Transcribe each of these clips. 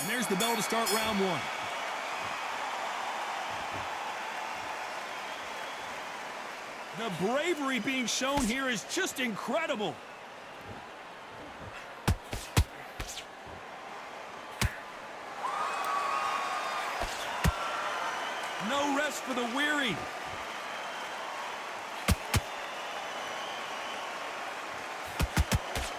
And there's the bell to start round one. The bravery being shown here is just incredible. No rest for the weary.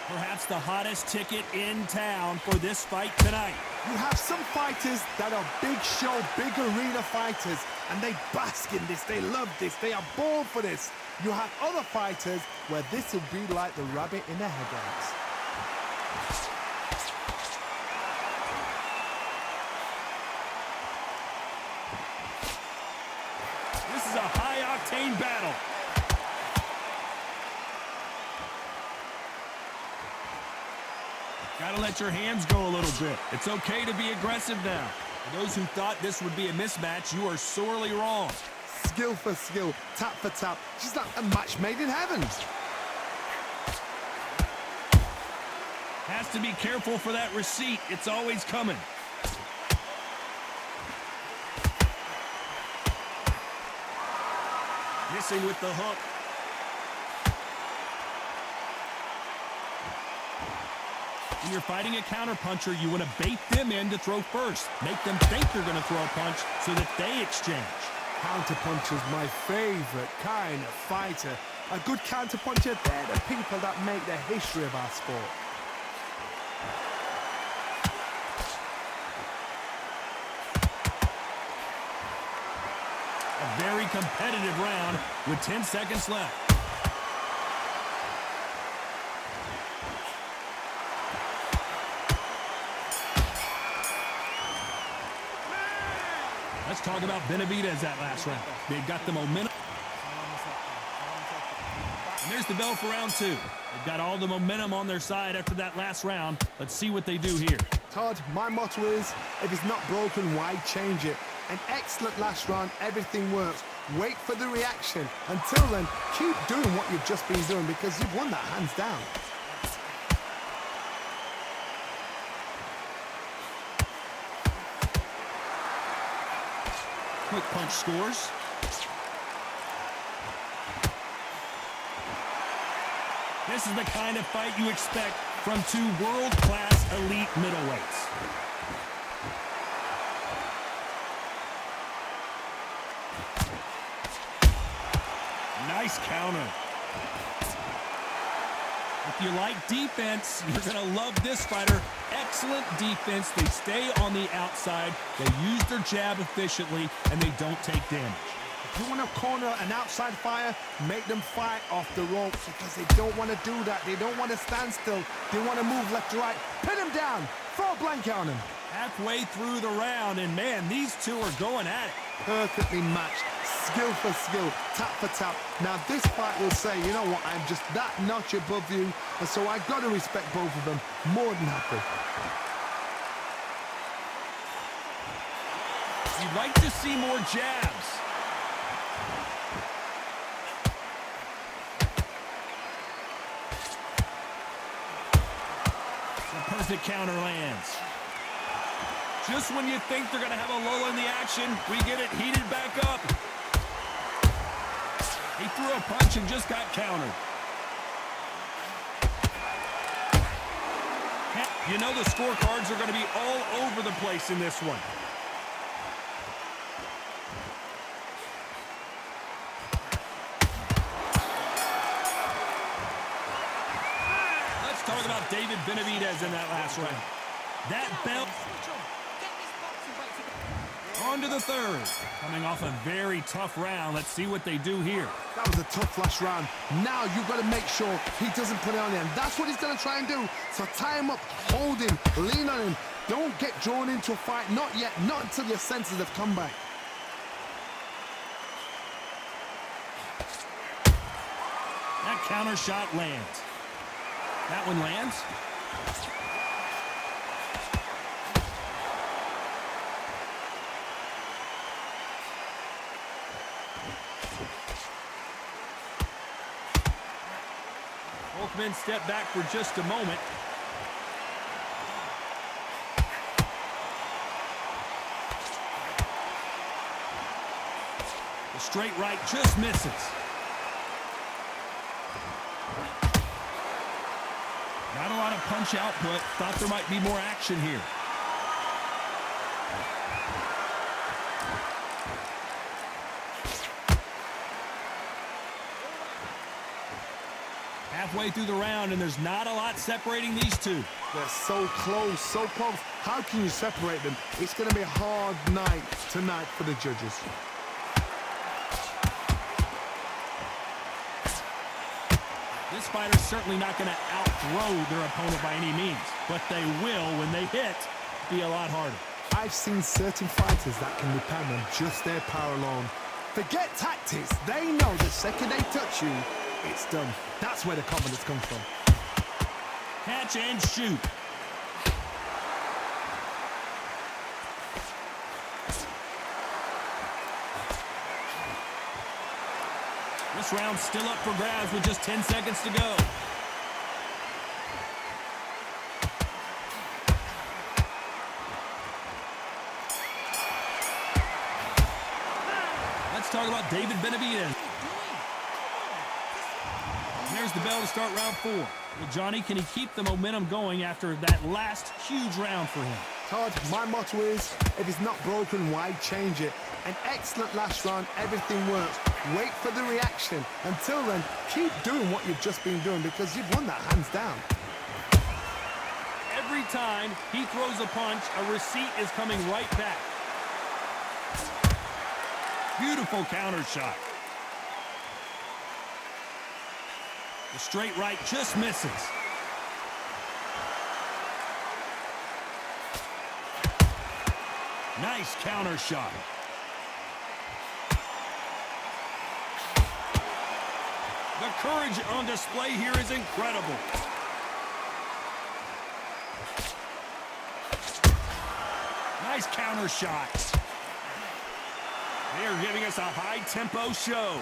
Perhaps the hottest ticket in town for this fight tonight. You have some fighters that are big show, big arena fighters, and they bask in this, they love this, they are born for this. You have other fighters where this will be like the rabbit in the headlights. This is a high-octane battle. Gotta let your hands go a little bit. It's okay to be aggressive now. For those who thought this would be a mismatch, you are sorely wrong. Skill for skill, tap for tap, just like a match made in heaven. Has to be careful for that receipt. It's always coming. Missing with the hook. When you're fighting a counterpuncher, you want to bait them in to throw first. Make them think you're going to throw a punch so that they exchange. Counterpuncher's my favorite kind of fighter. A good counterpuncher, they're the people that make the history of our sport. A very competitive round with 10 seconds left. Let's talk about Benavidez that last round. They've got the momentum. And there's the bell for round two. They've got all the momentum on their side after that last round. Let's see what they do here. Todd, my motto is, if it's not broken, why change it? An excellent last round, everything works. Wait for the reaction. Until then, keep doing what you've just been doing because you've won that hands down. Quick punch scores. This is the kind of fight you expect from two world-class elite middleweights. Nice counter. If you like defense, you're going to love this fighter. Excellent defense. They stay on the outside. They use their jab efficiently, and they don't take damage. If you want to corner an outside fighter, make them fight off the ropes because they don't want to do that. They don't want to stand still. They want to move left to right. Pin them down. Throw a blanket on them. Halfway through the round, and man, these two are going at it. Perfectly matched. Skill for skill, tap for tap. Now this fight will say, you know what, I'm just that notch above you, and so I got to respect both of them. More than happy. You'd like to see more jabs. The perfect counter lands. Just when you think they're going to have a lull in the action, we get it heated back up. He threw a punch and just got countered. You know the scorecards are going to be all over the place in this one. Let's talk about David Benavidez in that last round. That belt. On to the third. Coming off a very tough round. Let's see what they do here. That was a tough last round. Now you've got to make sure he doesn't put it on him. That's what he's going to try and do. So tie him up, hold him, lean on him. Don't get drawn into a fight. Not yet. Not until your senses have come back. That counter shot lands. That one lands. Both men step back for just a moment. The straight right just misses. Not a lot of punch output. Thought there might be more action here. Halfway through the round, and there's not a lot separating these two. They're so close, so close. How can you separate them? It's going to be a hard night tonight for the judges. This fighter's certainly not going to outthrow their opponent by any means, but they will, when they hit, be a lot harder. I've seen certain fighters that can depend on just their power alone. Forget tactics. They know the second they touch you, it's done. That's where the confidence comes from. Catch and shoot. This round's still up for grabs with just 10 seconds to go. Let's talk about David Benavidez. There's the bell to start round 4. Well, Johnny, can he keep the momentum going after that last huge round for him? Todd, my motto is, if it's not broken, why change it? An excellent last round, everything works. Wait for the reaction. Until then, keep doing what you've just been doing because you've won that hands down. Every time he throws a punch, a receipt is coming right back. Beautiful counter shot. The straight right just misses. Nice counter shot. The courage on display here is incredible. Nice counter shot. They are giving us a high-tempo show.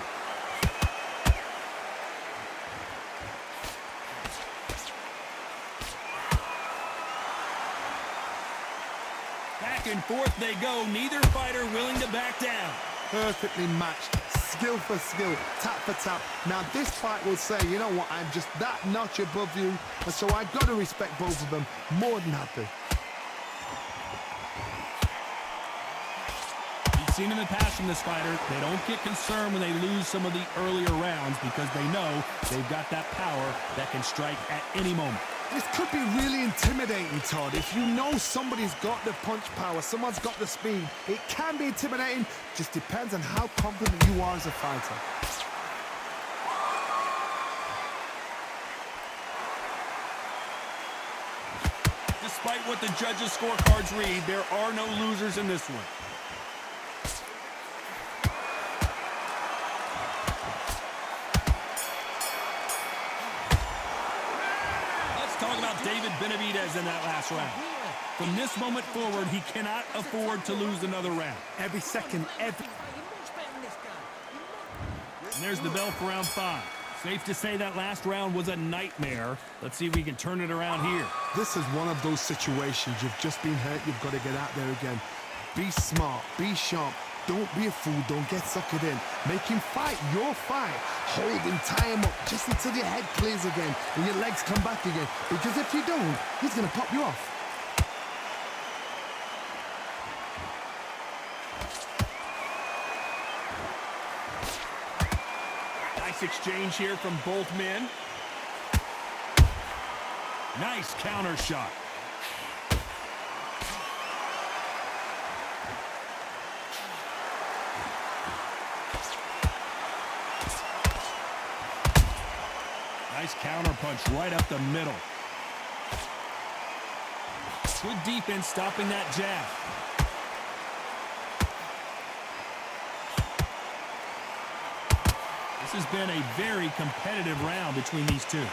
Back and forth they go, neither fighter willing to back down. Perfectly matched, skill for skill, tap for tap. Now this fight will say, you know what, I'm just that notch above you, and so I've got to respect both of them more than happy. You've seen in the past from this fighter, they don't get concerned when they lose some of the earlier rounds because they know they've got that power that can strike at any moment. This could be really intimidating, Todd. If you know somebody's got the punch power, someone's got the speed, it can be intimidating. Just depends on how confident you are as a fighter. Despite what the judges' scorecards read, there are no losers in this one. Talk about David Benavidez in that last round. From this moment forward, he cannot afford to lose another round. Every second, every... And there's the bell for round 5. Safe to say that last round was a nightmare. Let's see if we can turn it around here. This is one of those situations. You've just been hurt. You've got to get out there again. Be smart. Be sharp. Don't be a fool. Don't get suckered in. Make him fight your fight. Hold him, tie him up just until your head clears again and your legs come back again. Because if you don't, he's going to pop you off. Nice exchange here from both men. Nice counter shot. Nice counter punch right up the middle. Good defense stopping that jab. This has been a very competitive round between these two.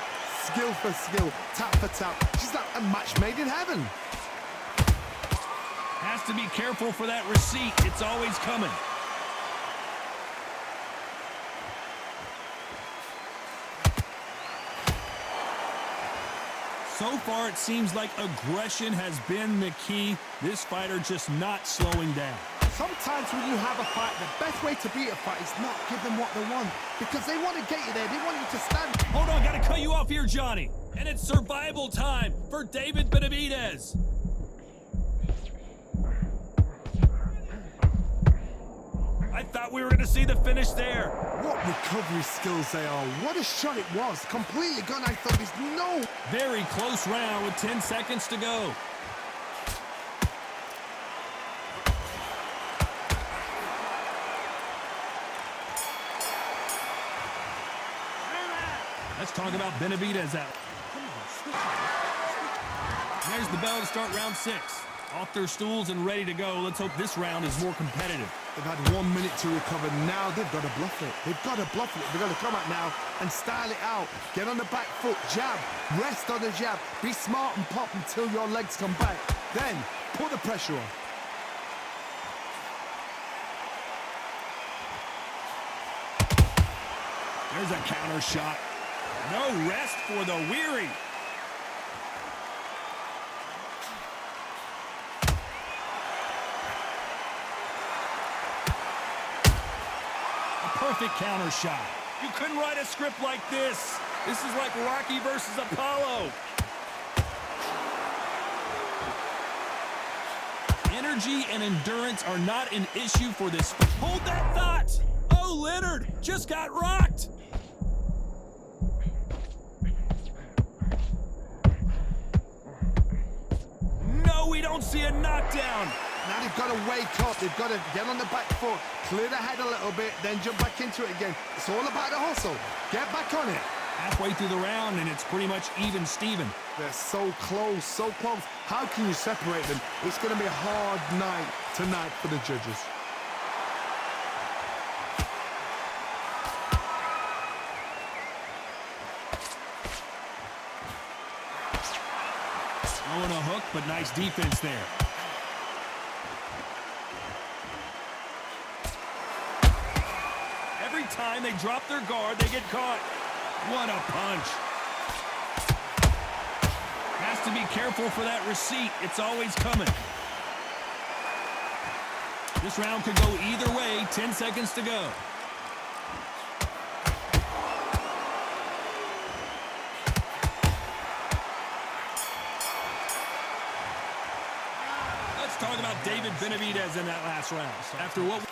Skill for skill, tap for tap. She's like a match made in heaven. Has to be careful for that receipt. It's always coming. So far, it seems like aggression has been the key. This fighter just not slowing down. Sometimes when you have a fight, the best way to beat a fight is not give them what they want. Because they want to get you there. They want you to stand. Hold on, gotta cut you off here, Johnny. And it's survival time for David Benavidez. I thought we were gonna see the finish there. What recovery skills they are. What a shot it was. Completely gone. I thought there's no... Very close round with 10 seconds to go. Let's talk about Benavidez out. There's the bell to start round 6. Off their stools and ready to go. Let's hope this round is more competitive. They've had 1 minute to recover. Now they've got to bluff it. They've got to bluff it. They've got to come out now and style it out. Get on the back foot, jab, rest on the jab. Be smart and pop until your legs come back. Then put the pressure on. There's a counter shot. No rest for the weary. Perfect counter shot. You couldn't write a script like this. This is like Rocky versus Apollo. Energy and endurance are not an issue for this. Hold that thought. Oh, Leonard just got rocked. No, we don't see a knockdown. Now they've got to wake up. They've got to get on the back foot, clear the head a little bit, then jump back into it again. It's all about the hustle. Get back on it. Halfway through the round, and it's pretty much even Steven. They're so close, so close. How can you separate them? It's going to be a hard night tonight for the judges. Throwing a hook, but nice defense there. Every time they drop their guard, they get caught. What a punch. Has to be careful for that receipt. It's always coming. This round could go either way. 10 seconds to go. Let's talk about David Benavidez in that last round. After what...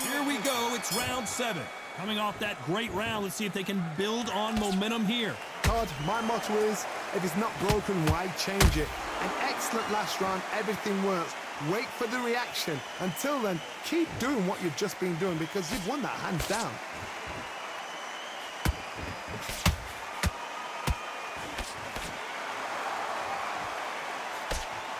Here we go, it's round 7. Coming off that great round, let's see if they can build on momentum here. Todd, my motto is, if it's not broken, why change it? An excellent last round, everything works. Wait for the reaction. Until then, keep doing what you've just been doing because you've won that hands down.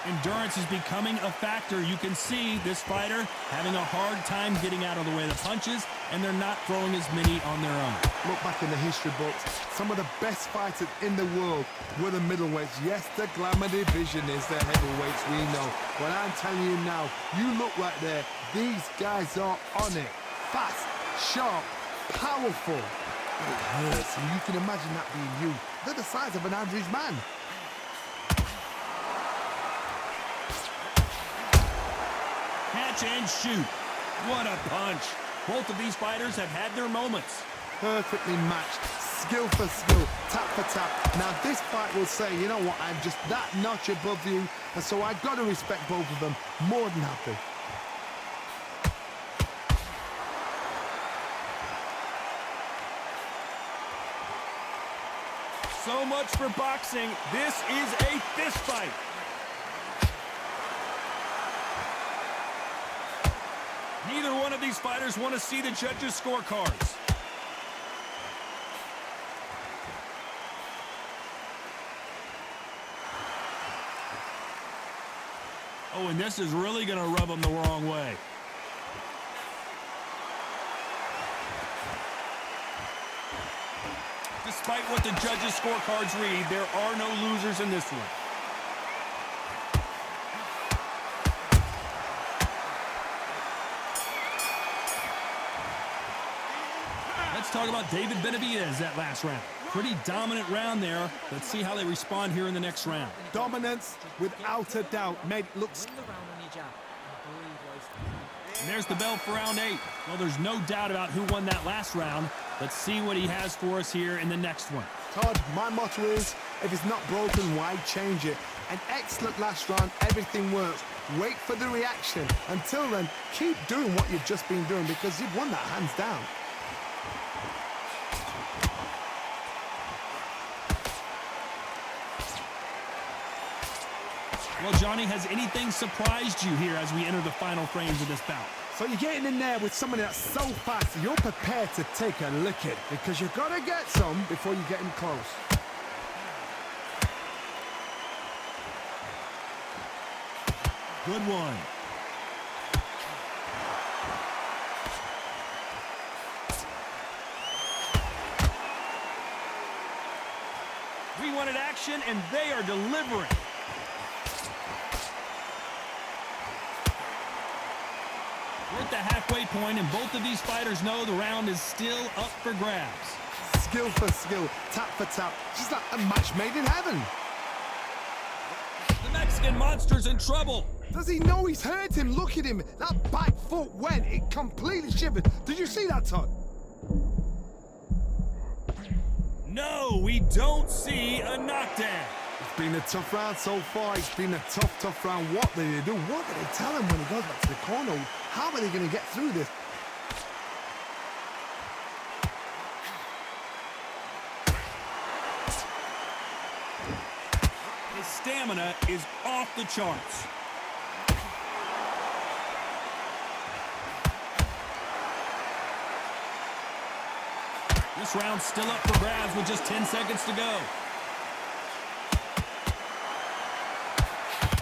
Endurance is becoming a factor. You can see this fighter having a hard time getting out of the way of the punches, and they're not throwing as many on their own. Look back in the history books. Some of the best fighters in the world were the middleweights. Yes, the glamour division is the heavyweights, we know. But I'm telling you now, you look right there. These guys are on it. Fast, sharp, powerful. It hurts, and you can imagine that being you. They're the size of an average man. Catch and shoot. What a punch. Both of these fighters have had their moments. Perfectly matched, skill for skill, tap for tap. Now this fight will say, you know what, I'm just that notch above you, and so I've got to respect both of them. More than happy. So much for boxing. This is a fist fight. Neither one of these fighters want to see the judges' scorecards. Oh, and this is really going to rub them the wrong way. Despite what the judges' scorecards read, there are no losers in this one. Let's talk about David Benavidez that last round. Pretty dominant round there. Let's see how they respond here in the next round. Dominance, without a doubt, made it look... And there's the bell for round 8. Well, there's no doubt about who won that last round. Let's see what he has for us here in the next one. Todd, my motto is, if it's not broken, why change it? An excellent last round, everything works. Wait for the reaction. Until then, keep doing what you've just been doing because you've won that hands down. Well, Johnny, has anything surprised you here as we enter the final frames of this bout? So you're getting in there with someone that's so fast, you're prepared to take a licking because you've got to get some before you get in close. Good one. We wanted action, and they are delivering. We're at the halfway point, and both of these fighters know the round is still up for grabs. Skill for skill, tap for tap, just like a match made in heaven. The Mexican monster's in trouble. Does he know he's hurt him? Look at him. That back foot went. It completely shivered. Did you see that, Todd? No, we don't see a knockdown. It's been a tough round so far. It's been a tough round. What did they do? What did they tell him when he goes back to the corner? How are they going to get through this? His stamina is off the charts. This round's still up for grabs with just 10 seconds to go.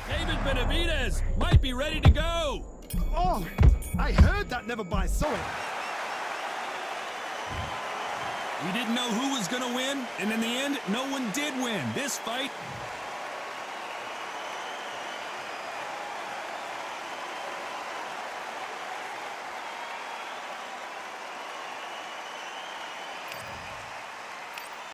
David Benavidez might be ready to go. Oh, I heard that, never by saw it. We didn't know who was going to win, and in the end, no one did win. This fight